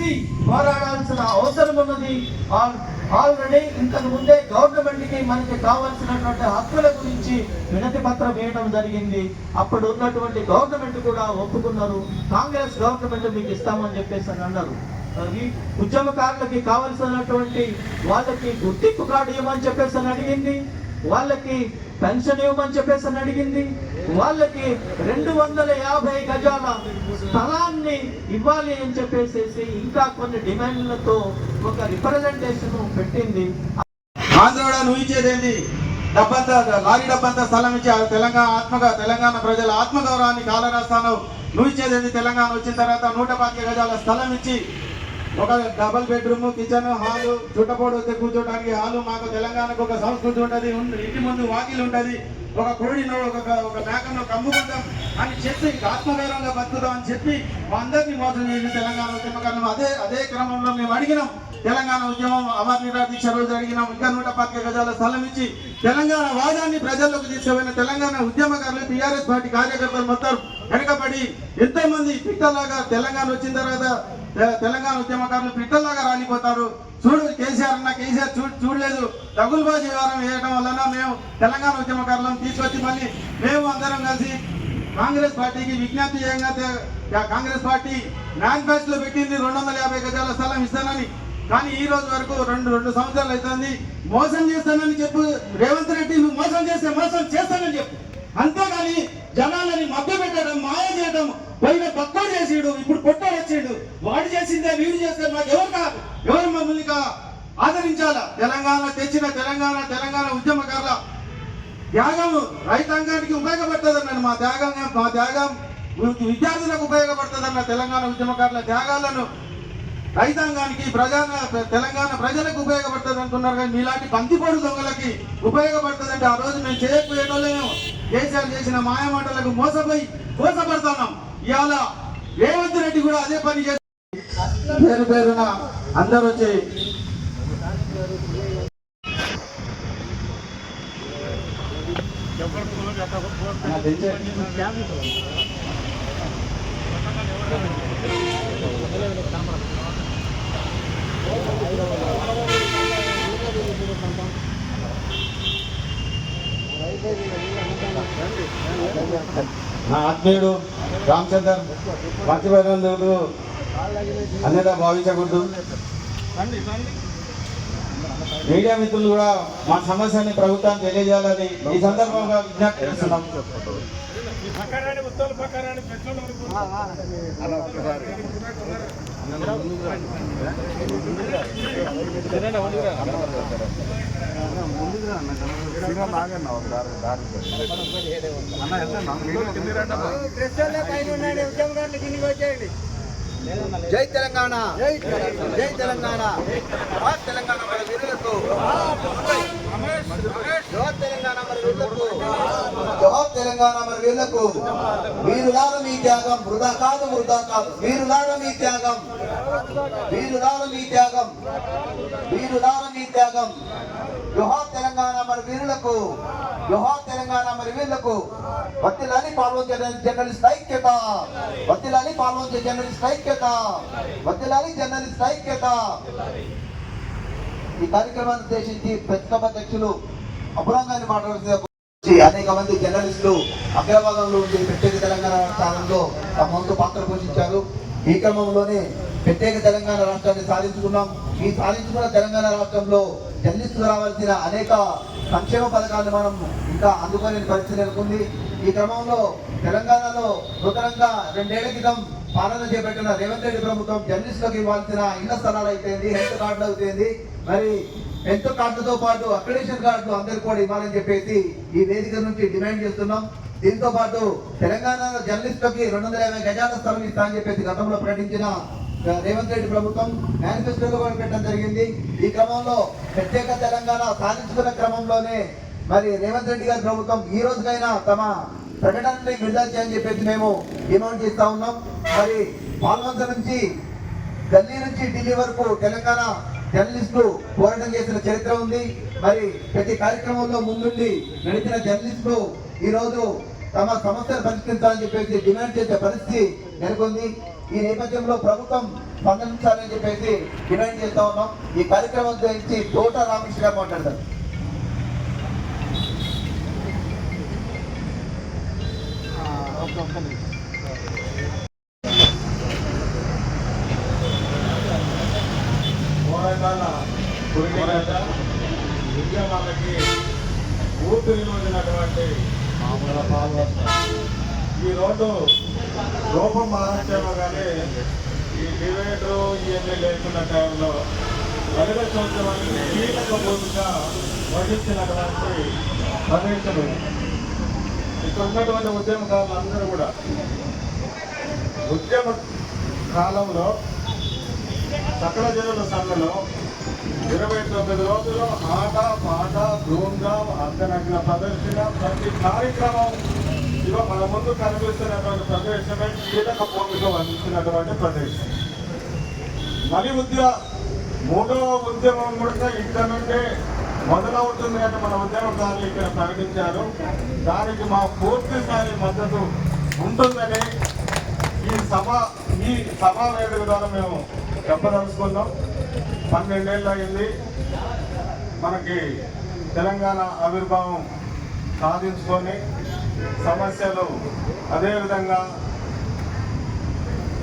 కలిసి పోరాడాల్సిన అవసరం ఉన్నది. ఆల్రెడీ ఇంతకు ముందే గవర్నమెంట్ కి మనకి కావాల్సినటువంటి హక్కుల గురించి వినతి పత్రం వేయడం జరిగింది. అప్పుడు ఉన్నటువంటి గవర్నమెంట్ కూడా ఒప్పుకున్నారు. కాంగ్రెస్ గవర్నమెంట్ మీకు ఇస్తామని చెప్పేసి అని అన్నారు. ఈ ఉద్యమకారులకి కావలసినటువంటి వాళ్ళకి గుర్తింపు కార్డు ఇవ్వమని చెప్పేసి అని అడిగింది, వాళ్ళకి పెన్షన్ ఇవ్వమని చెప్పేసి అని అడిగింది, వాళ్ళకి 250 గజాల స్థలాన్ని ఇవ్వాలి అని చెప్పేసి ఇంకా కొన్ని డిమాండ్లతో ఒక రిప్రజెంటేషన్ పెట్టింది. ఆంధ్ర నువ్వు ఇచ్చేదేంటి డబ్బంతా, లారీ డబ్బంతా స్థలం ఇచ్చి తెలంగాణ ప్రజల ఆత్మగౌరవాన్ని కాలరాస్తాను. నువ్వు ఇచ్చేదేంటి? తెలంగాణ వచ్చిన తర్వాత 125 గజాల స్థలం ఇచ్చి ఒక డబుల్ బెడ్రూమ్, కిచెన్, హాలు, చుట్టపోడు వస్తే కూర్చోడానికి హాలు. మాకు తెలంగాణకు ఒక సంస్కృతి ఉంటుంది, ఇంటి ముందు వాకిలు ఉంటుంది, ఒక కోడినో ఒక మేకను కమ్ముకుంటాం అని చెప్పి ఆత్మగౌరవంగా బతుకుతాం అని చెప్పి మా అందరినీ మోసం చేసి తెలంగాణ ఉద్యమకారులు అదే క్రమంలో మేము అడిగినాం. తెలంగాణ ఉద్యమం అమర్ నిరాహార దీక్ష రోజు అడిగినాం. ఇంకా 125 గజాల స్థలం ఇచ్చి తెలంగాణ వాదాన్ని ప్రజల్లోకి తీసుకుపోయిన తెలంగాణ ఉద్యమకారులు, టీఆర్ఎస్ పార్టీ కార్యకర్తలు మొత్తం వెనకబడి ఎంతో మంది పిట్టలాగా తెలంగాణ వచ్చిన తర్వాత తెలంగాణ ఉద్యమకారులు పిట్టల్లాగా రాలిపోతారు. చూడు కేసీఆర్ చూడలేదు. దగులుబాజీ వ్యవహారం వేయడం వలన మేము తెలంగాణ ఉద్యమకారులను తీసుకొచ్చి మళ్ళీ మేము అందరం కలిసి కాంగ్రెస్ పార్టీకి విజ్ఞప్తి చేయంగా కాంగ్రెస్ పార్టీ మేనిఫెస్టోలో పెట్టింది 250 గజాల స్థలం ఇస్తానని. కానీ ఈ రోజు వరకు రెండు సంవత్సరాలు అవుతుంది. మోసం చేస్తానని చెప్పు రేవంత్ రెడ్డి, నువ్వు మోసం చేస్తానని చెప్పు. అంతేగాని జనాలని మభ్య పెట్టడం, మాయ చేయడం, పైన పక్కన చేసిడు, ఇప్పుడు పొట్టాడు వచ్చిండు, వాడు చేసిందే వీడు చేస్తే మాకు ఎవరు మమ్మల్ని ఆదరించాలా? తెలంగాణ ఉద్యమకారుల త్యాగం రైతాంగానికి ఉపయోగపడుతుందన్నాడు. మా త్యాగం విద్యార్థులకు ఉపయోగపడుతుందన్న తెలంగాణ ఉద్యమకారుల త్యాగాలను రైతాంగానికి తెలంగాణ ప్రజలకు ఉపయోగపడుతుంది అనుకున్నారు. కానీ మీలాంటి బంతిపోడు దొంగలకి ఉపయోగపడుతుందంటే ఆ రోజు మేము చేయకపోయేటోళ్ళేమో. కేసీఆర్ చేసిన మాయమాటలకు మోసపడుతున్నాం. ఇవాళ రేవంత్ రెడ్డి కూడా అదే పని చేసి పేరున అందరూ వచ్చి నా ఆత్మీయుడు రామచందర్ మర్చిపోయినందుకు అన్యత భావించకూడదు. మీడియా మిత్రులు కూడా మా సమస్యని ప్రభుత్వాన్ని తెలియజేయాలని ఈ సందర్భంగా విజ్ఞప్తి చేస్తున్నాం. జై తెలంగాణ, జై తెలంగాణ, తెలంగాణ మన వీరులకు, తెలంగాణ మన వీరులకు, తెలంగాణ మన వీరులకు. వీరులార మీ త్యాగం వృధా కాదు, వీరులార మీ త్యాగం, వీరులార మీ త్యాగం. జోహార్ తెలంగాణ మన వీరులకు, జోహార్ తెలంగాణ మన వీరులకు. వత్తిలాలి పాల్గొంచే జర్నలిస్ట్ ఐక్యత, వత్తిలాలి పాల్గొంచే జర్నలిస్ట్ ఐక్యత, వత్తిలాలి జర్నలిస్ట్ ఐక్యత. ఈ కార్యక్రమాన్ని ఉద్దేశించి ప్రతిపక్ష అధ్యక్షులు అపురంగాన్ని మాట్లాడుతూ అనేక మంది జర్నలిస్టులు అగ్రభాగంలో ఉండి ప్రత్యేక తెలంగాణ స్థానంలో తమ వంతు పాత్ర పోషించారు. ఈ క్రమంలోనే ప్రత్యేక తెలంగాణ రాష్ట్రాన్ని సాధించుకున్నాం. ఈ సాధించుకున్న తెలంగాణ రాష్ట్రంలో జర్నలిస్టులు రావాల్సిన అనేక సంక్షేమ పథకాలను మనం ఇంకా అందుకోలేని పరిస్థితి నెలకొంది. ఈ క్రమంలో తెలంగాణలో నూతనంగా 2 ఏళ్ల క్రితం పాలన చేపట్టిన రేవంత్ రెడ్డి ప్రభుత్వం జర్నలిస్టులకు ఇవ్వాల్సిన ఇళ్ల స్థలాలు అయితేంది, హెల్త్ కార్డులు అవుతుంది, మరి హెల్త్ కార్డుతో పాటు అక్రిడేషన్ కార్డులు అందరికీ కూడా ఇవ్వాలని చెప్పేసి ఈ వేదిక నుంచి డిమాండ్ చేస్తున్నాం. దీంతో పాటు తెలంగాణలో జర్నలిస్టులకి 250 గజాల స్థలం ఇస్తా అని చెప్పేసి గతంలో ప్రకటించిన రేవంత్ రెడ్డి ప్రభుత్వం మేనిఫెస్టోలో కూడా పెట్టడం జరిగింది. ఈ క్రమంలో ప్రత్యేక తెలంగాణ సాధించుకున్న క్రమంలోనే మరి రేవంత్ రెడ్డి గారి ప్రభుత్వం ఈ రోజుకైనా తమ ప్రకటనని విడుదల చేయని చెప్పేసి మేము డిమాండ్ చేస్తా ఉన్నాం. మరి పాల్వంచ నుంచి ఢిల్లీ నుంచి ఢిల్లీ వరకు తెలంగాణ జర్నలిస్టులు పోరాటం చేసిన చరిత్ర ఉంది. మరి ప్రతి కార్యక్రమంలో ముందుండి నడిచిన జర్నలిస్టులు ఈ రోజు తమ సమస్యలు పరిష్కరించాలని చెప్పేసి డిమాండ్ చేసే పరిస్థితి నెలకొంది. ఈ నేపథ్యంలో ప్రభుత్వం స్పందించాలని చెప్పేసి డిమాండ్ చేస్తా ఉన్నాం. ఈ కార్యక్రమం గురించి తోట రామకృష్ణ గారు మాట్లాడతారు. ఉద్యమాలకి ఊపిరిలోనటువంటి ఈ రోడ్డు రూపం మారచ్చేమో కానీ ఈ డివైడరు ఇవన్నీ లేకున్న టైంలో దళిత సంవత్సరానికి కీలక భూమిక వహించినటువంటి ప్రదేశం ఇక్కడ ఉన్నటువంటి ఉద్యమకారులు అందరూ కూడా ఉద్యమ కాలంలో సకల జనుల సమ్మెలో 29 రోజులు ఆట పాట ధూమ్ధాం అర్ధనగ్న ప్రదర్శన ప్రతి కార్యక్రమం ఇదిగో మన ముందు కనిపిస్తున్నటువంటి ప్రదేశమే కీలక భూమిక వహించినటువంటి ప్రదేశం. మరి మూడవ ఉద్యమం కూడా ఇక్కడ నుండే మొదలవుతుంది అంటే మన ఉద్యమకారులు ఇక్కడ ప్రకటించారు. దానికి మా పూర్తి స్థాయి మద్దతు ఉంటుందని ఈ సమావేశం ద్వారా మేము చెప్పదలుచుకున్నాం. 12 ఏళ్ళు అయింది మనకి తెలంగాణ ఆవిర్భావం సాధించుకొని సమస్యలు అదేవిధంగా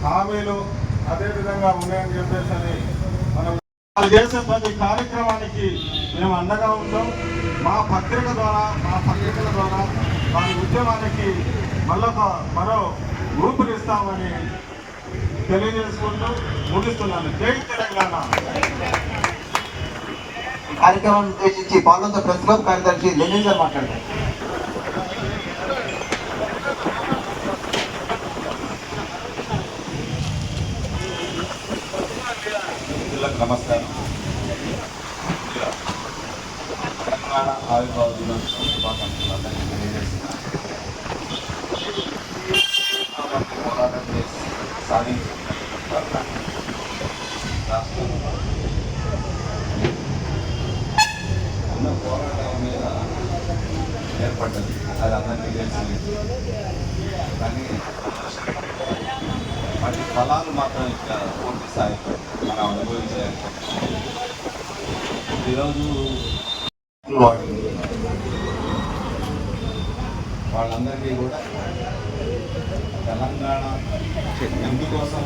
హామీలు అదేవిధంగా ఉన్నాయని చెప్పేసి మనం చేసే ప్రతి కార్యక్రమానికి మేము అండగా ఉంటాం. మా పత్రికల ద్వారా వారి ఉద్యమానికి మరో ఊపిరిస్తామని తెలియజేసుకుంటూ ముగిస్తున్నాను. జై తెలంగాణ. కార్యక్రమాన్ని ఉద్దేశించి పాల్గొన్న ప్రెస్ క్లబ్ కార్యదర్శి లెనిన్ గారు మాట్లాడారు. నమస్కారం. తెలంగాణ ఆవిర్భావ దినోత్సవం శుభాకాంక్షలు అందరికీ తెలియజేస్తున్నాను. పోరాటం చేసి సాధించిన రాష్ట్రంలో ఉన్న పోరాటం మీద ఏర్పడ్డది. అది అందరికీ తెలిసింది. కానీ వాటి ఫలాలు మాత్రం ఇక్కడ పూర్తి స్థాయిలో మనం అనుభవించాలి. ఈరోజు వాళ్ళందరికీ కూడా తెలంగాణ ఎందుకోసం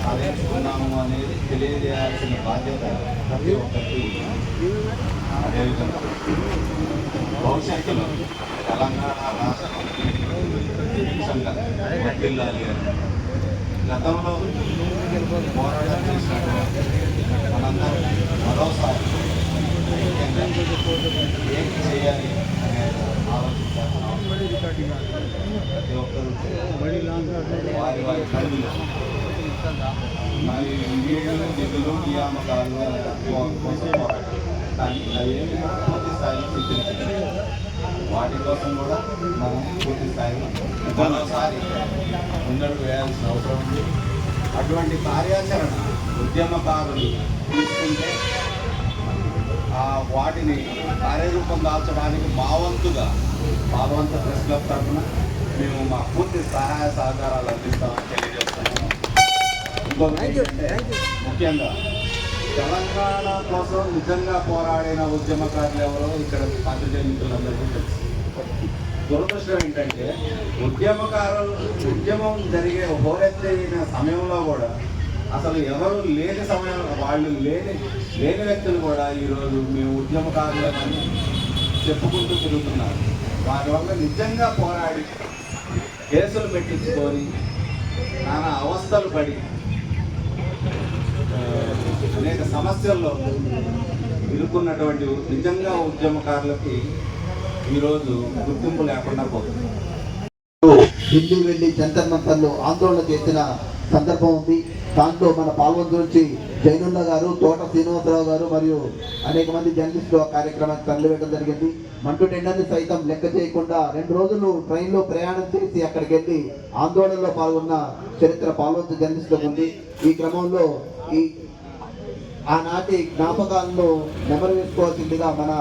సాధించుకున్నాము అనేది తెలియజేయాల్సిన బాధ్యత ప్రతి ఒక్కరికి. అదేవిధంగా భవిష్యత్తులో తెలంగాణ రాష్ట్రం వర్ధిల్లాలి అని గతంలో పోరాటం చేసినటువంటి మనందరం మరోసారి ఏం చేయాలి అనేది ఆలోచించాల్సిన ప్రతి ఒక్కరు వారి కళ్ళు మరి నిధులు నియామకాలు కోసం కానీ అవేమి పూర్తి స్థాయిలో సిద్ధించాలి. వాటి కోసం కూడా మనం పూర్తి స్థాయిలో మరోసారి ముందడుగు వేయాల్సిన అవసరం ఉంది. అటువంటి కార్యాచరణ ఉద్యమకారులు తీసుకుంటే వాటిని కార్యరూపం దాల్చడానికి మా వంతుగా పాల్వంత ప్రెస్ క్లబ్ తరఫున మేము మా పూర్తి సహాయ సహకారాలు అందిస్తామని తెలియజేస్తున్నాము. ఇంకొకటి ఏంటంటే ముఖ్యంగా తెలంగాణ కోసం నిజంగా పోరాడిన ఉద్యమకారులు ఎవరో ఇక్కడ పాత్రికేయ మిత్రులందరికీ తెలుసు. దురదృష్టం ఏంటంటే ఉద్యమం జరిగే హోరెత్తైన సమయంలో కూడా అసలు ఎవరు లేని సమయంలో వాళ్ళు లేని వ్యక్తులు కూడా ఈరోజు మేము ఉద్యమకారులని చెప్పుకుంటూ తిరుగుతున్నారు. వారి వల్ల నిజంగా పోరాడి కేసులు పెట్టించుకొని నానా అవస్థలు పడి అనేక సమస్యల్లో ఇరుక్కున్నటువంటి నిజంగా ఉద్యమకారులకి ఈరోజు గుర్తింపు లేకుండా పోతుంది. ఢిల్లీ వెళ్లి జంతర్ మంతర్లో ఆందోళన చేసిన సందర్భం ఉంది. దాంట్లో మన పాల్గొందు నుంచి జైనుల్లా గారు, తోట శ్రీనివాసరావు గారు మరియు అనేక మంది జర్నలిస్టులు ఆ కార్యక్రమానికి తరలివేయడం జరిగింది. మంటు టెండర్ని సైతం లెక్క చేయకుండా 2 రోజులు ట్రైన్లో ప్రయాణం చేసి అక్కడికి వెళ్ళి ఆందోళనలో పాల్గొన్న చరిత్ర పాల్గొందు జర్నలిస్టులకు ఉంది. ఈ క్రమంలో ఆనాటి జ్ఞాపకాలను నెమరు వేసుకోవాల్సిందిగా మన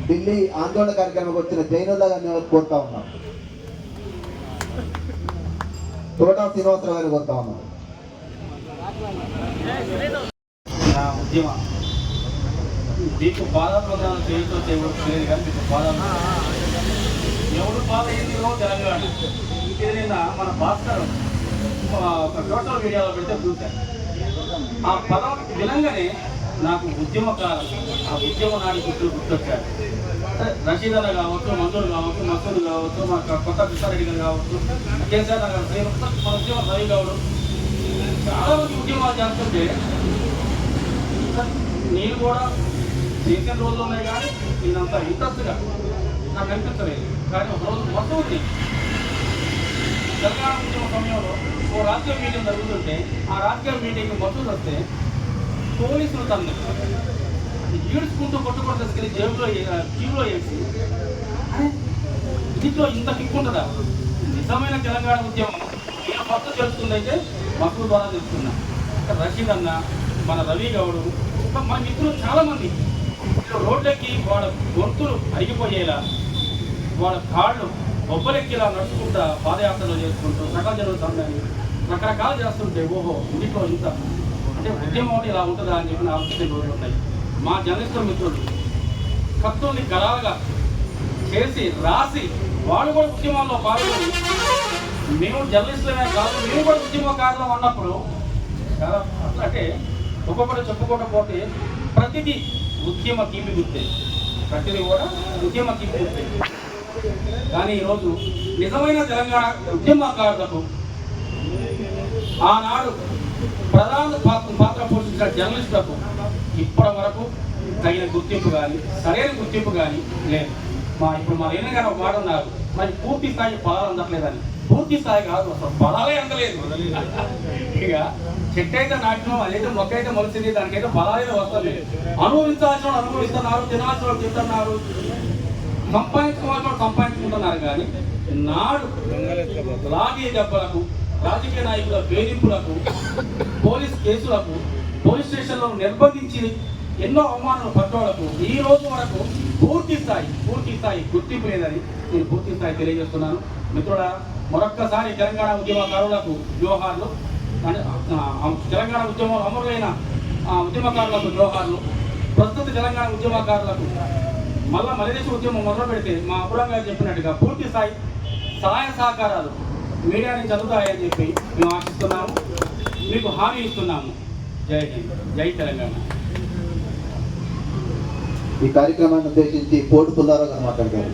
ఢిల్లీ ఆందోళన కార్యక్రమానికి వచ్చిన జైనుల్లా గారిని కోరుతా ఉన్నాం. తోటా శ్రీనివాసరావు గారు కోరుతా ఉన్నాం. ఉద్యమ మీకు పాదాలు చేయటం చేయలేదు కానీ మీకు పాదాలు ఎవరు బాధ ఏందో తెలంగాణ. ఇది నిన్న మన భాస్కర్ ఒక సోషల్ మీడియాలో పెడితే చూశాను. ఆ పదం వినంగానే నాకు ఉద్యమకాలం, ఆ ఉద్యమ నాడి గుర్తొచ్చారు. రషీదన్న కావచ్చు, మంజూరు కావచ్చు, మసూరు కావచ్చు, మా కొత్త కృష్ణారెడ్డి గారు కావచ్చు, కేసీఆర్ నగర్ మన ఉద్యమ రవి గౌడు, చాలా మంది ఉద్యమాలు చేస్తుంటే నేను కూడా చేసిన రోజులు ఉన్నాయి కానీ నేనంత ఇంట్రెస్ట్గా నాకు అనిపించలేదు. కానీ ఒక రోజు మొత్తం ఉంది తెలంగాణ ఉద్యమ సమయంలో ఓ రాజకీయ మీటింగ్ జరుగుతుంటే ఆ రాజకీయ మీటింగ్ మొత్తం వస్తే పోలీసులు తను ఈడ్చుకుంటూ కొట్టుకుంటూ తీసుకెళ్ళి జేబులో వేసి దీంట్లో ఇంత కిక్కుంటుందా? నిజమైన తెలంగాణ ఉద్యమం నేను ఫస్ట్ తెలుస్తుందైతే మక్కువ ద్వారా తెలుస్తున్నా. రషీద్ అన్న, మన రవి గౌడు, మన మిత్రులు చాలామంది రోడ్లెక్కి వాళ్ళ గొంతులు అరిగిపోయేలా, వాళ్ళ కాళ్ళు బొబ్బలెక్కిలా నడుచుకుంటా పాదయాత్రలు చేసుకుంటూ సకల జరుగుతుందని రకరకాలు చేస్తుంటే ఓహో ఇంట్లో ఇంత అంటే ఉద్యమం అంటే ఇలా ఉంటుందా అని చెప్పి ఆలోచించే రోజులు ఉన్నాయి. మా జర్నలిస్టుల మిత్రులు కత్తుల్ని గలాలుగా చేసి రాసి వాళ్ళు కూడా ఉద్యమాల్లో పాల్గొని మేము జర్నలిస్టులమే కాదు మేము కూడా ఉద్యమకారులం అన్నప్పుడు చాలా అంటే ఒక్కొక్కటి చెప్పుకోకపోతే ప్రతిదీ ఉద్యమ కీపి గుర్తే, ప్రతిదీ కూడా ఉద్యమ కీపి గుర్తే. కానీ ఈరోజు నిజమైన తెలంగాణ ఉద్యమకారులకు ఆనాడు ప్రధాన పాత్ర పోషించిన జర్నలిస్టులకు ఇప్పటి వరకు తగిన గుర్తింపు కానీ సరైన గుర్తింపు కానీ లేదు. ఇప్పుడు మా ఏమైనా కానీ ఒక మాట ఉన్నారు, మరి పూర్తి స్థాయి పదాలు అందట్లేదని. పూర్తి స్థాయి కాదు, అసలు పదాలే అందలేదు. ఇక చెట్టు అయితే నాటినాం, అదైతే మొక్క అయితే మొలిసింది, దానికైతే పదాలే వస్తుంది. అనుభవించాల్సిన అనుభవిస్తున్నారు, తినాల్సిన తింటున్నారు, సంపాదించుకోవాల్సిన సంపాదించుకుంటున్నారు. కానీ నాడు లాగే దెబ్బలకు, రాజకీయ నాయకుల వేధింపులకు, పోలీస్ కేసులకు, పోలీస్ స్టేషన్లో నిర్బంధించి ఎన్నో అవమానాలు పట్టోళ్లకు ఈ రోజు వరకు పూర్తి స్థాయి గుర్తింపు లేదని నేను పూర్తి స్థాయి తెలియజేస్తున్నాను. మిత్రుల మరొక్కసారి తెలంగాణ ఉద్యమకారులకు జోహార్లు, తెలంగాణ ఉద్యమం అమరులైన ఉద్యమకారులకు జోహార్లు. ప్రస్తుత తెలంగాణ ఉద్యమకారులకు మళ్ళా మలిదేశ ఉద్యమం మొదలు పెడితే మా అపురం గారు చెప్పినట్టుగా పూర్తి స్థాయి సహాయ సహకారాలు మీడియా నుంచి అందుతాయని చెప్పి మేము ఆశిస్తున్నాము, మీకు హామీ ఇస్తున్నాము. జై హింద్, జై తెలంగాణ. ఈ కార్యక్రమాన్ని ఉద్దేశించి పోటు పుల్లారావు గారు మాట్లాడతారు.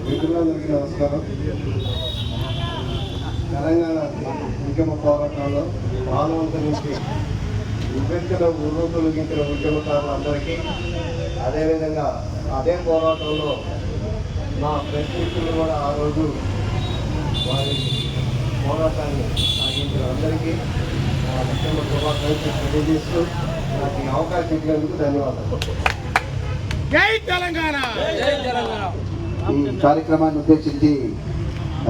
మిత్రులందరికీ నమస్కారం. తెలంగాణ ఉద్యమ పోరాటంలో పాల్గొంటున్న విభజన తొలగించిన ఉద్యమకారులందరికీ, అదేవిధంగా అదే పోరాటంలో మా ప్రతినిధులు కూడా ఆ రోజు వారి పోరాటాన్ని సాగించిన అందరికీ మా ఉద్యమ శుభాకాంక్షలు తెలియజేస్తూ నాకు ఈ అవకాశం ఇచ్చినందుకు ధన్యవాదాలు. జై తెలంగాణ. ఈ కార్యక్రమాన్ని ఉద్దేశించి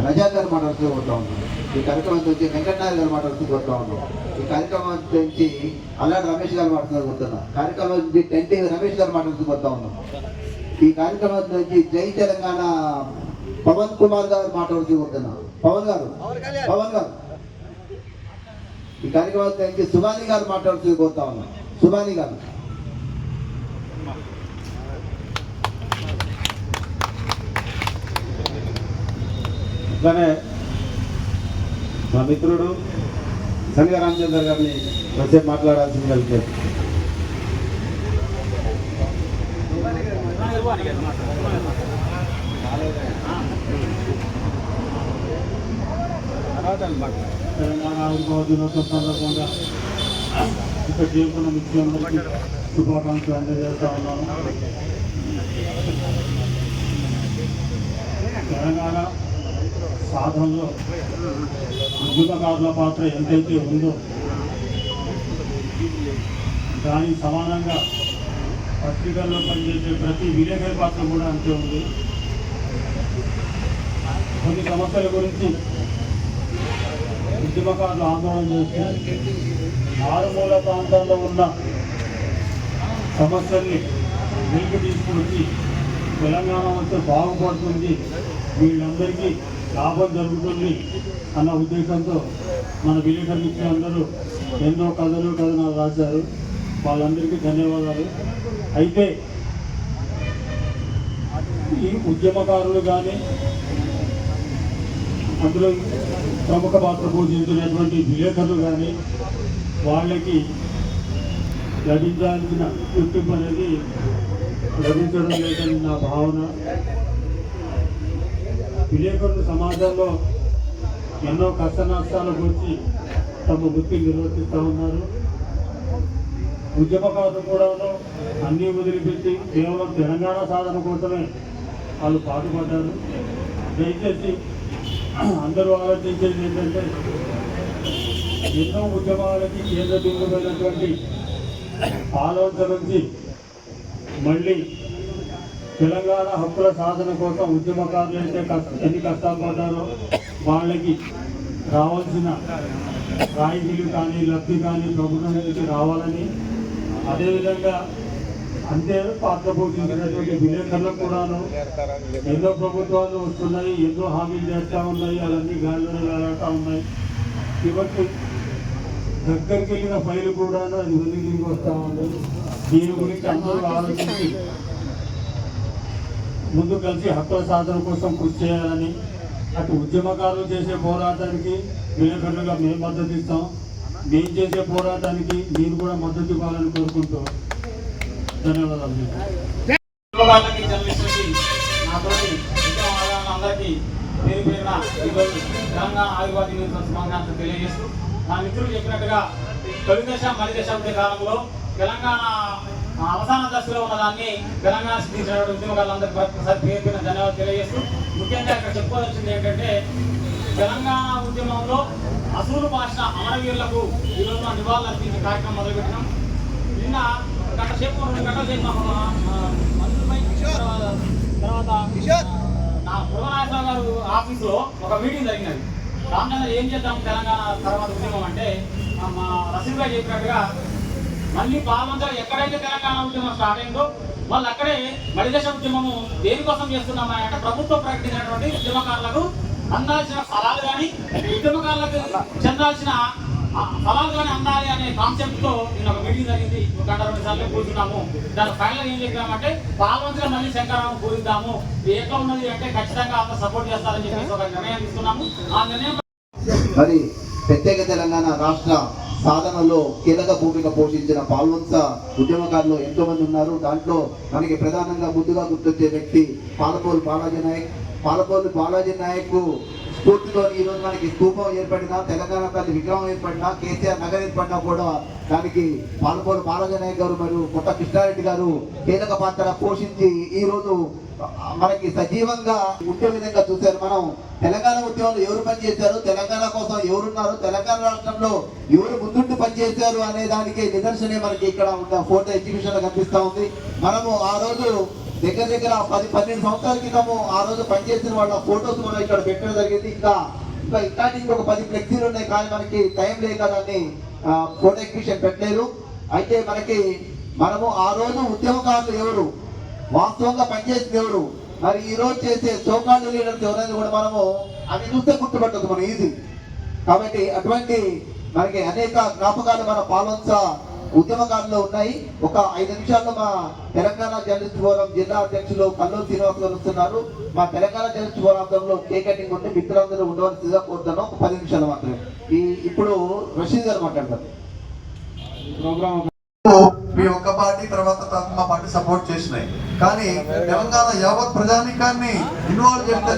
రజా గారు మాట్లాడుతూ పోతా ఉన్నాం. ఈ కార్యక్రమం నుంచి వెంకటనారాయణ గారు మాట్లాడుతూ పోతా ఉన్నాం. ఈ కార్యక్రమం నుంచి అల్లాడి రమేష్ గారు మాట్లాడుతూ పోతున్నాం. కార్యక్రమం నుంచి టెంటి రమేష్ గారు మాట్లాడుతూ పోతా ఉన్నాం. ఈ కార్యక్రమం నుంచి జై తెలంగాణ పవన్ కుమార్ గారు మాట్లాడుతూ పోతున్నాం. పవన్ గారు ఈ కార్యక్రమం నుంచి సుభాని గారు మాట్లాడుతూ పోతా ఉన్నాం. సుభాని గారు. అట్లానే మా మిత్రుడు సంగ రామచంద్ర గారిని కాసేపు మాట్లాడాల్సింది వెళ్తే. తెలంగాణ ఆవిర్భావ దినోత్సవం సందర్భంగా ఇక్కడ చేరుకున్న మిత్రులందరికీ శుభాకాంక్షలు అందజేస్తా ఉన్నాను. తెలంగాణ సాధనలో ఉద్యమకారుల పాత్ర ఎంతైతే ఉందో దానికి సమానంగా పత్రికల్లో పనిచేసే ప్రతి విలేకరి పాత్ర కూడా అంతే ఉంది. కొన్ని సమస్యల గురించి ఉద్యమకారులు ఆందోళన చేస్తే మారుమూల ప్రాంతాల్లో ఉన్న సమస్యల్ని వెలికి తీసుకొచ్చి తెలంగాణ అంతా బాగుపడుతుంది, వీళ్ళందరికీ లాభం జరుగుతుంది అన్న ఉద్దేశంతో మన విలేకరు మిత్రులందరూ ఎన్నో కథనాలు రాశారు. వాళ్ళందరికీ ధన్యవాదాలు. అయితే ఈ ఉద్యమకారులు కానీ అందులో ప్రముఖ పాత్ర పోషించినటువంటి విలేకరులు కానీ వాళ్ళకి లభించాల్సిన గుర్తింపు అనేది లభించడం లేదని నా భావన. విలేకరులు సమాజంలో ఎన్నో కష్ట నష్టాలకు వచ్చి తమ వృత్తి నిర్వర్తిస్తూ ఉన్నారు. ఉద్యమకారులు కూడా అన్నీ వదిలిపెట్టి కేవలం తెలంగాణ సాధన కోసమే వాళ్ళు పాటుపడ్డారు. దయచేసి అందరూ ఆలోచించేది ఏంటంటే, ఎన్నో ఉద్యమాలకి కేంద్ర బిందువైనటువంటి పాలవంచ నుంచి మళ్ళీ తెలంగాణ హక్కుల సాధన కోసం ఉద్యమకారులు అయితే ఎన్ని కష్టాలు పడ్డారో వాళ్ళకి రావాల్సిన రాయితీలు కానీ లబ్ధి కానీ ప్రభుత్వం నుంచి రావాలని, అదేవిధంగా అంతే పాత్ర పోషించినటువంటి విలేకరులకు కూడాను ఎన్నో ప్రభుత్వాలు వస్తున్నాయి, ఎన్నో హామీలు చేస్తూ ఉన్నాయి, అవన్నీ గాలిలో వేలాడుతూ ఉన్నాయి. ఇవన్నీ దగ్గరికి వెళ్ళిన ఫైలు కూడాను అది వదిలికి వస్తూ ఉంది. దీని గురించి అందరూ ఆలోచించి ముందు కలిసి హక్కుల సాధన కోసం కృషి చేయాలని, అటు ఉద్యమకారులు చేసే పోరాటానికి విలేకరులుగా మేము మద్దతు ఇస్తాం, మేము చేసే పోరాటానికి మీరు కూడా మద్దతు ఇవ్వాలని కోరుకుంటూ ధన్యవాదాలు. అందరికీ పేరు పేరున ఈరోజు తెలంగాణ ఆదివాసీ దినోత్సవ శుభాకాంక్షలు తెలియజేస్తూ, నా మిత్రులు చెప్పినట్టుగా తొలిదశ మలిదశ కాలంలో తెలంగాణ అవసాన దశలో ఉన్నదాన్ని తెలంగాణ సిద్ధించినటువంటి ఉద్యమకారులందరికీ ఒకసారి పేరు పేరున ధన్యవాదాలు తెలియజేస్తూ, ముఖ్యంగా ఇక్కడ చెప్పుకోవాల్సింది ఏంటంటే, తెలంగాణ ఉద్యమంలో అసూలు భాష అమరవీరులకు ఈరోజు నివాళులు అర్పించే కార్యక్రమం మొదలుపెట్టినాం. నిన్న గంట సేపు 2 గంటలు చేసిన తర్వాత నా పురనాయకరావు గారు ఆఫీసులో ఒక మీటింగ్ జరిగినది. దాంట్లో ఏం చేద్దాం తెలంగాణ తర్వాత ఉద్యమం అంటే, మా రసీద్ భాయ్ చెప్పినట్టుగా మళ్ళీ పార్లమెంట్లో ఎక్కడైతే తెలంగాణ ఉద్యమం స్టార్ట్ అయిందో వాళ్ళు అక్కడే మలిదశ ఉద్యమము దేనికోసం చేస్తున్నామా అంటే, ప్రభుత్వం ప్రకటించినటువంటి ఉద్యమకారులకు అందాల్సిన ఫలాలు కానీ ఉద్యమకారులకు చెందాల్సిన ఫలాలు కానీ అందాలి అనే కాన్సెప్ట్ తో నేను ఒక మీటింగ్ జరిగింది. 1 గంట 2 సార్లు కూర్చున్నాము. దాని ఫైనల్ ఏం చెప్పామంటే, పార్లమెంట్లో మళ్ళీ శంకరారావు పూరిద్దాము, ఎట్లా ఉన్నది అంటే ఖచ్చితంగా అందరూ సపోర్ట్ చేస్తారని చెప్పేసి ఒక నిర్ణయం తీసుకున్నాము. ఆ నిర్ణయం మరి ప్రత్యేక తెలంగాణ రాష్ట్ర సాధనలో కీలక భూమిక పోషించిన పాల్వంచ ఉద్యమకారులు ఎంతో మంది ఉన్నారు. దాంట్లో మనకి ప్రధానంగా ముందుగా గుర్తొచ్చే వ్యక్తి పాలపోలు బాలాజీ నాయక్. పాలపోలు బాలాజీ నాయక్ స్ఫూర్తితో ఈరోజు మనకి స్తూపం ఏర్పడినా, తెలంగాణ ప్రతి విగ్రహం ఏర్పడినా, కేసీఆర్ నగర్ ఏర్పడినా కూడా దానికి పాలపోలు బాలాజీ నాయక్ గారు మరియు కొత్త కృష్ణారెడ్డి గారు కీలక పాత్ర పోషించి ఈరోజు మనకి సజీవంగా ఉండే విధంగా చూశారు. మనం తెలంగాణ ఉద్యమంలో ఎవరు పనిచేశారు, తెలంగాణ కోసం ఎవరున్నారు, తెలంగాణ రాష్ట్రంలో ఎవరు ముందుండి పనిచేశారు అనే దానికి నిదర్శనే మనకి ఇక్కడ ఉన్న ఫోటో ఎగ్జిబిషన్ లో కనిపిస్తా ఉంది. మనము ఆ రోజు దగ్గర 10-12 సంవత్సరాల క్రితము ఆ రోజు పనిచేసిన వాళ్ళ ఫోటోస్ మనం ఇక్కడ పెట్టడం జరిగింది. ఇంకా ఇట్లాంటి ఒక 10 ఫ్లెక్సీలు ఉన్నాయి, కానీ మనకి టైం లేక దాన్ని ఫోటో ఎగ్జిబిషన్ పెట్టలేదు. అయితే మనము ఆ రోజు ఉద్యమకారులు ఎవరు, వాస్తవంగా పనిచేసింది ఎవరు, మరి ఈ రోజు చేసే సోకాళ్ళు లీడర్స్ ఎవరైనా కూడా మనము అవి చూస్తే గుర్తుపట్టదు మనం ఈజీ. కాబట్టి అటువంటి మనకి అనేక జ్ఞాపకాలు మన పాల్వంచ ఉద్యమకారులు ఉన్నాయి. ఒక 5 నిమిషాల్లో మా తెలంగాణ జర్నలిస్ట్ ఫోరం జిల్లా అధ్యక్షులు కల్లూరు శ్రీనివాస్ గారు వస్తున్నారు. మా తెలంగాణ జర్నలిస్ట్ ఫోరంలో కేక్ కటింగ్ ఉంటే మిత్రులందరూ ఉండవలసిందిగా కోరుతాను. ఒక 10 నిమిషాలు మాత్రమే. ఇప్పుడు రషీద్ గారు మాట్లాడతారు. మీ ఒక్క పార్టీ తర్వాత మా పార్టీ సపోర్ట్ చేసినాయి, కానీ తెలంగాణ యావత్ ప్రజానీకాన్ని ఇన్వాల్వ్ చేస్తే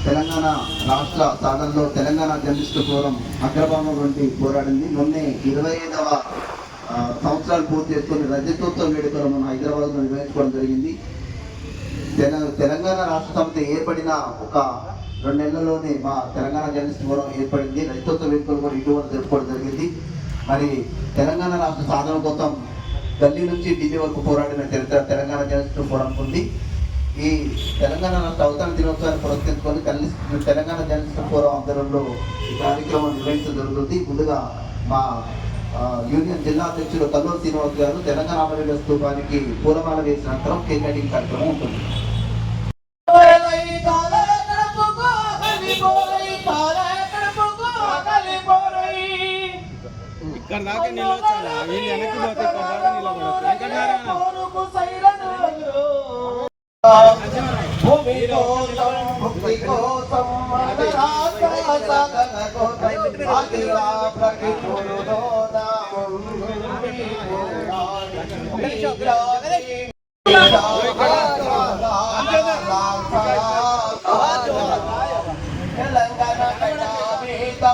తెలంగాణ రాష్ట్ర సాధనలో తెలంగాణ జర్నలిస్టు ఫోరం అగ్రభాగం వంటి పోరాడింది. మొన్నే 25వ సంవత్సరాలు పూర్తి చేసుకుని రజతోత్సవ వేడుకలు మనం హైదరాబాద్లో నిర్వహించుకోవడం జరిగింది. తెలంగాణ రాష్ట్ర సమితి ఏర్పడిన ఒక 2 నెలల్లోనే మా తెలంగాణ జర్నలిస్ట్ ఫోరం ఏర్పడింది. రజతోత్సవ వేడుకలు కూడా ఇటీవల జరుపుకోవడం జరిగింది. మరి తెలంగాణ రాష్ట్ర సాధన కోసం ఢిల్లీ నుంచి ఢిల్లీ వరకు పోరాడిన చరిత్ర తెలంగాణ జర్నలిస్ట్ ఫోరం ఉంది. ఈ తెలంగాణ రాష్ట్ర అవతరణ దినోత్సవాన్ని పురస్కరించుకొని తెలంగాణ జర్నలిస్ట్ ఫోరం ఆధ్వర్యంలో ఈ కార్యక్రమం నిర్వహించడం జరుగుతుంది. ముందుగా మా యూనియన్ జిల్లా అధ్యక్షులు కల్లూరు శ్రీనివాస్ గారు తెలంగాణ అమరవీరుల స్తూపానికి పూలమాల వేసిన అనంతరం కేక్ కటింగ్ కార్యక్రమం ఉంటుంది. ఇక్కడ దాకా నిలవచ్చాలా వీళ్ళు వెనక్కి పోతే ఇక్కడ దాకా నిలబడచ్చు.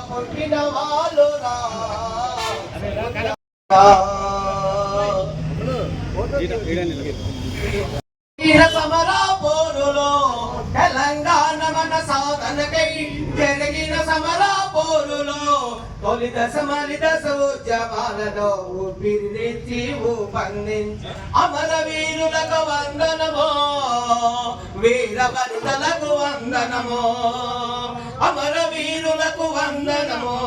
పుట్టిన వాళ్ళు సమరా పోరులో తెలంగాణ మన సాధనకై జరిగిన సమరా పోరులో తొలి దశ మలి దశ ఉద్యమాలలో ఊపిరినిచ్చి ఊపందించి అమరవీరులకు వందనమో వీర వనితలకు వందనమో అమరవీరులకు వందనమో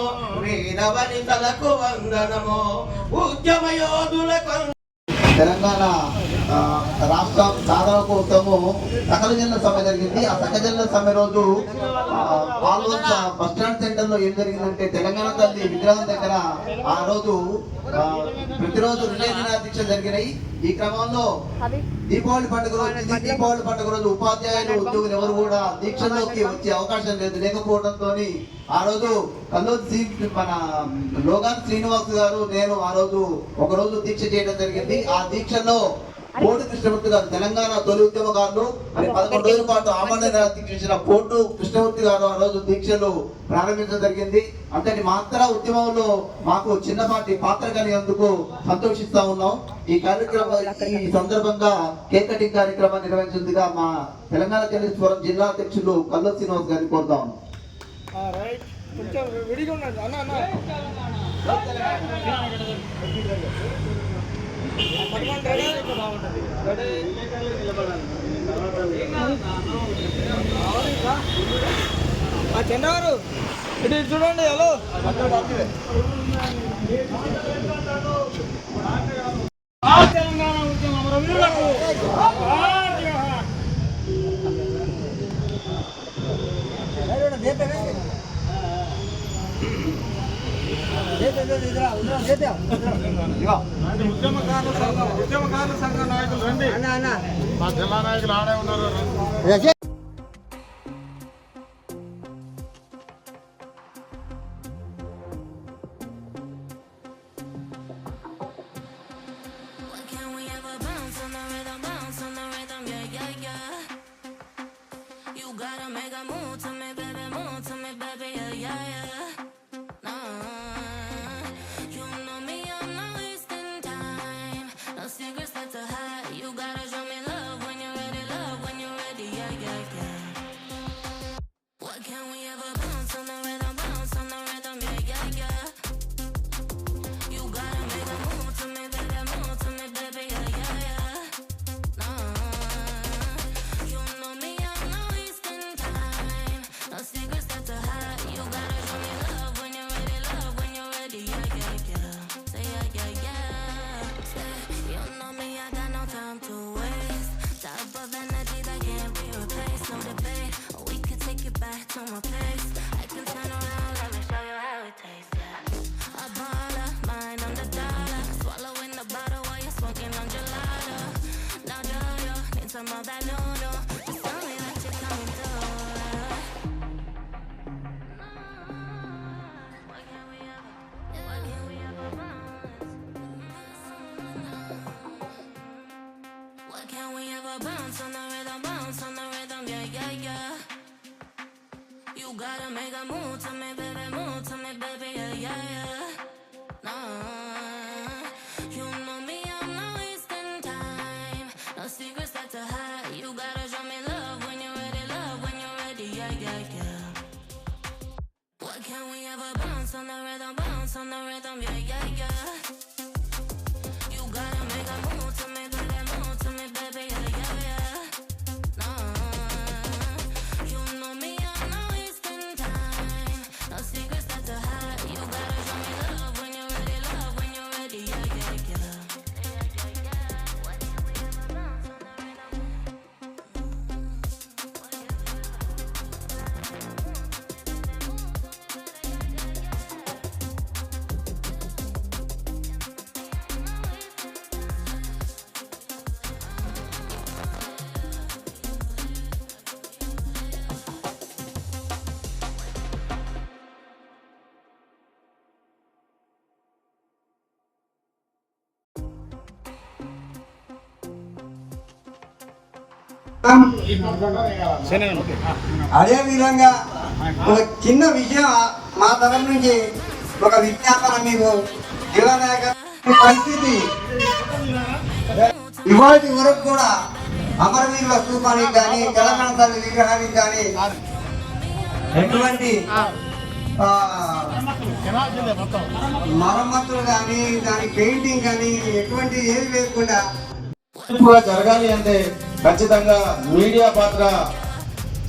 వీర వనితలకు వందనమో ఉద్యమ యోధులకు. తెలంగాణ రాష్ట్ర సాధన కోసము సకల జిల్లా సమ్మె జరిగింది. ఆ సకల జిల్లా సమ్మె రోజు పాల్గొన్న బస్టాండ్ సెంటర్ లో ఏం జరిగిందంటే తెలంగాణ తల్లి విగ్రహం దగ్గర ఆ రోజు ప్రతిరోజు రిలే నిరాదీక్ష జరిగినాయి. ఈ క్రమంలో దీపావళి పండుగ రోజు దీపావళి పండుగ రోజు ఉపాధ్యాయులు ఉద్యోగులు ఎవరు కూడా దీక్షల్లోకి వచ్చే అవకాశం లేకపోవడంతో ఆ రోజు కల్లూరు మన లోగాన్ శ్రీనివాస్ గారు నేను ఆ రోజు ఒక రోజు దీక్ష చేయడం జరిగింది. ఆ దీక్షలో పోటు కృష్ణమూర్తి గారు తెలంగాణ తొలి ఉద్యమకారులు మరి 11 రోజుల పాటు ఆమరణ దీక్ష చేసిన పోటు కృష్ణమూర్తి గారు ఆ రోజు దీక్షలు ప్రారంభించడం జరిగింది. అంతటి మాత్ర ఉద్యమంలో మాకు చిన్నపాటి పాత్ర కలిగినందుకు సంతోషిస్తా ఉన్నాం. ఈ సందర్భంగా కేక్ కటింగ్ కార్యక్రమాన్ని నిర్వహించిందిగా మా తెలంగాణ తెలుగుదేశం జిల్లా అధ్యక్షులు కల్లూరు శ్రీనివాస్ గారిని కోరుతా ఉన్నాం. చెన్నవారు ఇటు చూడండి. హలో తెలంగాణ ఉద్యమం అమరవీరులకు ఉద్యమకారుల సంఘ నాయకులు రండి. మా జిల్లా నాయకులు ఆడే ఉన్నారు. bounce on the rhythm, yeah, yeah, yeah. You gotta make a move to me, baby, yeah, yeah, yeah. Nah, you know me, I'm not wasting time. No secrets that to hide. You gotta show me love when you're ready, yeah, yeah, yeah. Why can't we ever bounce on the rhythm, yeah, yeah, yeah. You gotta make a move to me, baby, yeah, yeah, yeah. Nah, you know me, I'm not wasting time. No secrets that to hide. You gotta show me love when you're ready, అదే విధంగా ఒక చిన్న విషయం మా తరఫు నుంచి ఒక విజ్ఞాపన మీకు జిల్లా నాయకుల పరిస్థితి ఇవాటి వరకు కూడా అమరవీరుల స్తూపానికి కానీ తెలంగాణ తల్లి విగ్రహానికి కానీ ఎటువంటి మరమ్మతులు కానీ దాని పెయింటింగ్ కానీ ఎటువంటి ఏది లేకుండా జరగాలి అంటే ఖచ్చితంగా మీడియా పాత్ర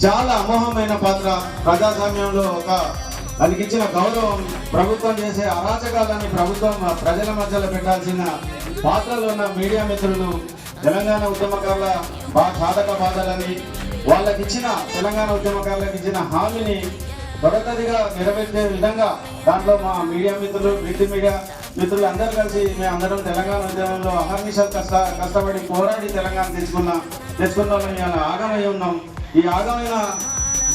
చాలా అమోఘమైన పాత్ర. ప్రజాస్వామ్యంలో దానికి ఇచ్చిన గౌరవం, ప్రభుత్వం చేసే అరాచకాలని ప్రభుత్వం ప్రజల మధ్యలో పెట్టాల్సిన పాత్రలో ఉన్న మీడియా మిత్రులు తెలంగాణ ఉద్యమకారుల సాధక బాధలని వాళ్ళకిచ్చిన తెలంగాణ ఉద్యమకారులకు ఇచ్చిన హామీని త్వరగతిగా నెరవేర్చే విధంగా దాంట్లో మా మీడియా మిత్రులు, ప్రింట్ మీడియా మిత్రులు అందరూ కలిసి మేము అందరం తెలంగాణ ఉద్యమంలో అహర్నిశలు కష్టపడి పోరాడి తెలంగాణ తెచ్చుకున్నాం. ఇవాళ ఆగమై ఉన్నాం. ఈ ఆగమైన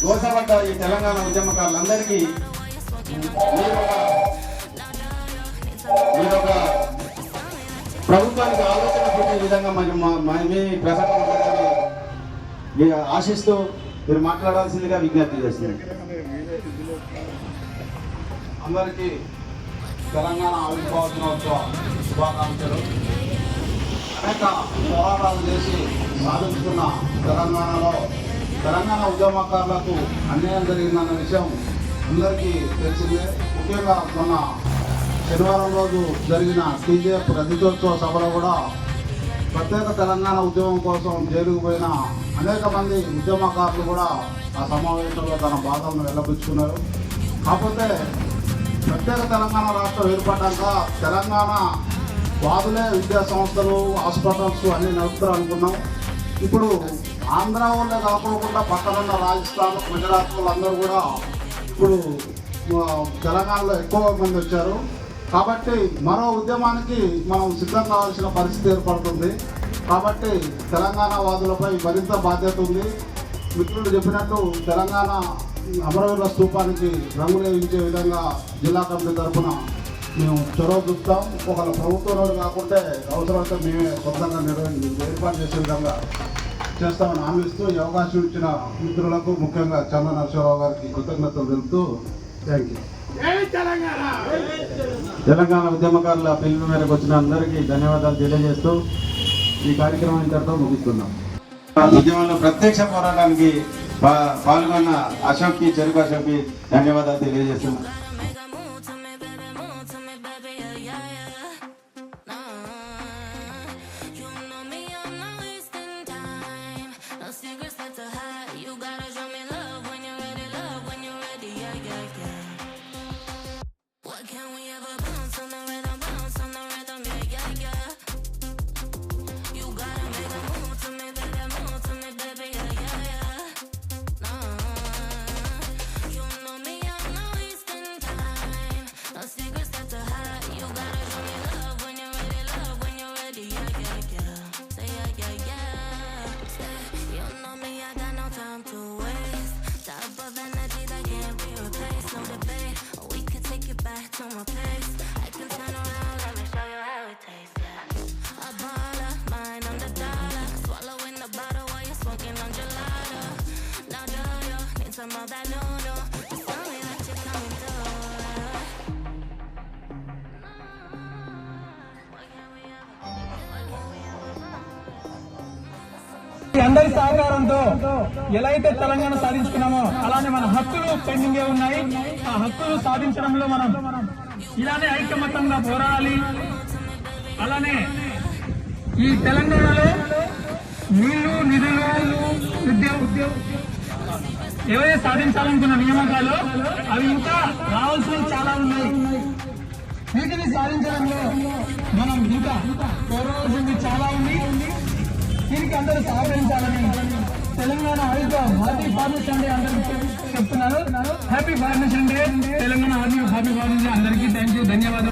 దోషపడ్డ ఈ తెలంగాణ ఉద్యమకారులందరికీ మీరు ఒక ప్రభుత్వానికి ఆలోచన పెట్టే విధంగా మీ ప్రసంగం ఉంటుందని ఆశిస్తూ మీరు మాట్లాడాల్సిందిగా విజ్ఞప్తి చేస్తున్నారు. అందరికీ తెలంగాణ ఆవిర్భావ దినోత్సవ శుభాకాంక్షలు. అనేక పోరాటాలు చేసి సాధించుకున్న తెలంగాణలో తెలంగాణ ఉద్యమకారులకు అన్యాయం జరిగిందన్న విషయం అందరికీ తెలిసిందే. ముఖ్యంగా మొన్న శనివారం రోజు జరిగిన టీజేఎఫ్ రజతోత్సవ సభలో కూడా ప్రత్యేక తెలంగాణ ఉద్యమం కోసం జైలుకు పోయిన అనేక మంది ఉద్యమకారులు కూడా ఆ సమావేశంలో తన బాధలను వెల్లబుచ్చుకున్నారు. కాకపోతే ప్రత్యేక తెలంగాణ రాష్ట్రం ఏర్పడ్డాక తెలంగాణ వాదులే విద్యా సంస్థలు, హాస్పిటల్స్ అన్నీ నడుపుతారు అనుకున్నాం. ఇప్పుడు ఆంధ్ర వాళ్ళే కాకుండా పక్కనున్న రాజస్థాన్, గుజరాత్ వాళ్ళందరూ కూడా ఇప్పుడు తెలంగాణలో ఎక్కువ మంది వచ్చారు. కాబట్టి మరో ఉద్యమానికి మనం సిద్ధం కావాల్సిన పరిస్థితి ఏర్పడుతుంది. కాబట్టి తెలంగాణ వాదులపై మరింత బాధ్యత ఉంది. మిత్రులు చెప్పినట్టు తెలంగాణ అమరవీరుల స్తూపానికి రంగులు వేయించే విధంగా జిల్లా కమిటీ తరఫున మేము చొరవ చూపుతాం. ఒకవేళ ప్రభుత్వంలో కాకుంటే అవసరమైతే మేమే సొంతంగా ఏర్పాటు చేసే విధంగా చేస్తామని హామీ ఇస్తూ ఈ అవకాశం ఇచ్చిన మిత్రులకు ముఖ్యంగా చంద్ర నరసింహరావు గారికి కృతజ్ఞతలు తెలుపుతూ థ్యాంక్ యూ. తెలంగాణ ఉద్యమకారుల పిలుపు మేరకు వచ్చిన అందరికీ ధన్యవాదాలు తెలియజేస్తూ ఈ కార్యక్రమం ఇంతటితో ముగిస్తున్నాం. ఉద్యమంలో ప్రత్యక్ష పోరాటానికి పాల్గొన్న అశోక్కి, చెరుకు అశోక్కి ధన్యవాదాలు తెలియజేస్తున్నాం. అందరి సహకారంతో ఎలా అయితే తెలంగాణ సాధించుకున్నామో అలానే మన హక్కులు పెండింగే ఉన్నాయి. ఆ హక్కులు సాధించడంలో మనం ఇలానే ఐకమత్యంగా పోరాడాలి. అలానే ఈ తెలంగాణలో నీళ్లు, నిధులు, ఏవైతే సాధించాలనుకున్న నియామకాలు అవి ఇంకా రావాల్సినవి చాలా ఉన్నాయి. వీటిని సాధించడంలో మనం ఇంకా కోరవలసింది చాలా ఉంది. దీనికి అందరూ సహకరించాలని తెలంగాణ ఆయుధ హ్యాపీ ఫార్మేషన్ డే అందరికీ చెప్తున్నాను. Happy formation day, Telangana army happy formation day. అందరికీ థ్యాంక్ యూ, ధన్యవాదాలు.